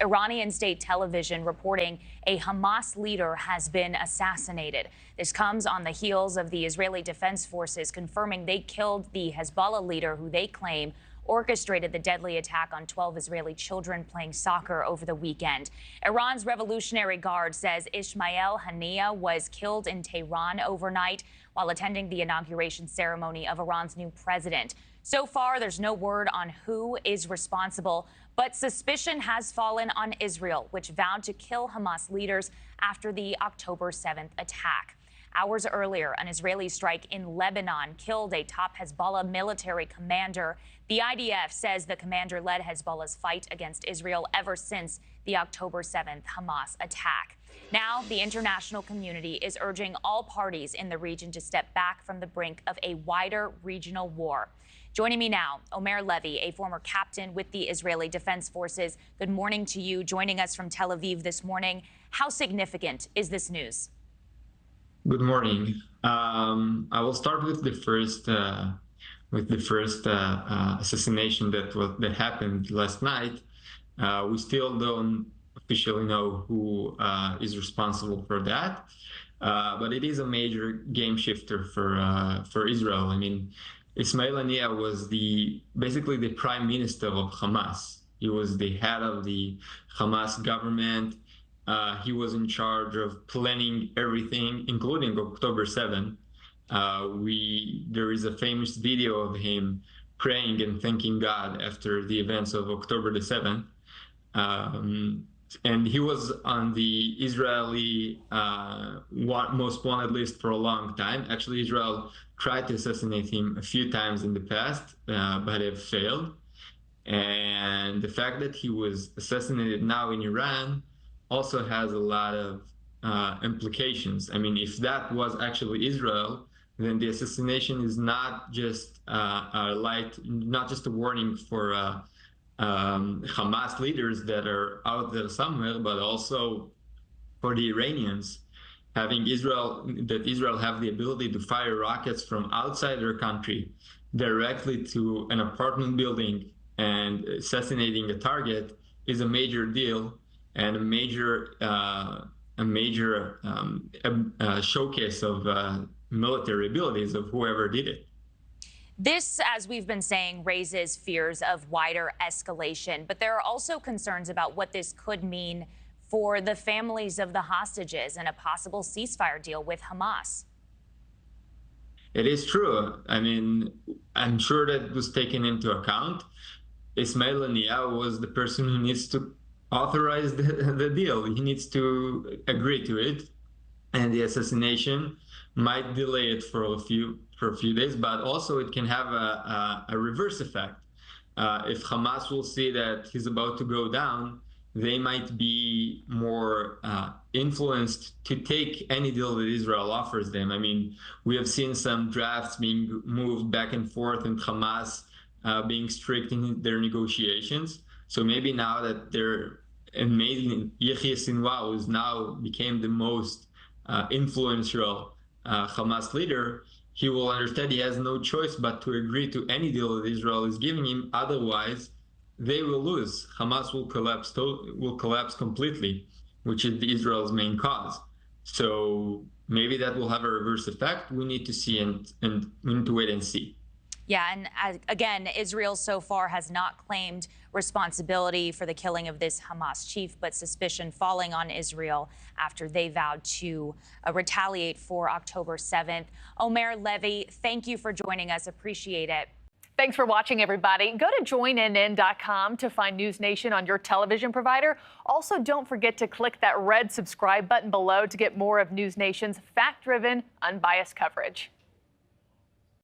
Iranian state television reporting a Hamas leader has been assassinated. This comes on the heels of the Israeli Defense Forces confirming they killed the Hezbollah leader who they claim orchestrated the deadly attack on 12 Israeli children playing soccer over the weekend. Iran's Revolutionary Guard says Ismail Haniyeh was killed in Tehran overnight while attending the inauguration ceremony of Iran's new president. So far, there's no word on who is responsible, but suspicion has fallen on Israel, which vowed to kill Hamas leaders after the October 7th attack. Hours earlier, an Israeli strike in Lebanon killed a top Hezbollah military commander. The IDF says the commander led Hezbollah's fight against Israel ever since the October 7th Hamas attack. Now, the international community is urging all parties in the region to step back from the brink of a wider regional war. Joining me now, Omer Levi, a former captain with the Israeli Defense Forces. Good morning to you, joining us from Tel Aviv this morning. How significant is this news? Good morning. I will start with the first assassination that happened last night. We still don't officially know who is responsible for that, but it is a major game shifter for Israel. I mean, Ismail Haniyeh was basically the prime minister of Hamas. He was the head of the Hamas government. He was in charge of planning everything, including October 7th. There is a famous video of him praying and thanking God after the events of October the 7th. And he was on the Israeli most wanted list for a long time. Actually, Israel tried to assassinate him a few times in the past, but have failed. And the fact that he was assassinated now in Iran also has a lot of implications. I mean, if that was actually Israel, then the assassination is not just not just a warning for Hamas leaders that are out there somewhere, but also for the Iranians, having Israel have the ability to fire rockets from outside their country directly to an apartment building and assassinating a target is a major deal and a major showcase of military abilities of whoever did it. This, as we've been saying, raises fears of wider escalation, but there are also concerns about what this could mean for the families of the hostages and a possible ceasefire deal with Hamas. It is true. I mean, I'm sure that was taken into account. Ismail Haniyeh was the person who needs to authorize the deal. He needs to agree to it, and the assassination might delay it for a few days, but also it can have a reverse effect. If Hamas will see that he's about to go down, they might be more influenced to take any deal that Israel offers them. I mean, we have seen some drafts being moved back and forth, and Hamas being strict in their negotiations. So maybe now that they're amazing, Yahya Sinwar, who's now became the most influential Hamas leader, he will understand he has no choice but to agree to any deal that Israel is giving him. Otherwise, they will lose. Hamas will collapse completely, which is Israel's main cause. So maybe that will have a reverse effect. We need to see and we need to wait and see. Yeah, and again, Israel so far has not claimed responsibility for the killing of this Hamas chief, but suspicion falling on Israel after they vowed to retaliate for October 7th. Omer Levi, thank you for joining us. Appreciate it. Thanks for watching, everybody. Go to joinnn.com to find NewsNation on your television provider. Also, don't forget to click that red subscribe button below to get more of NewsNation's fact-driven, unbiased coverage.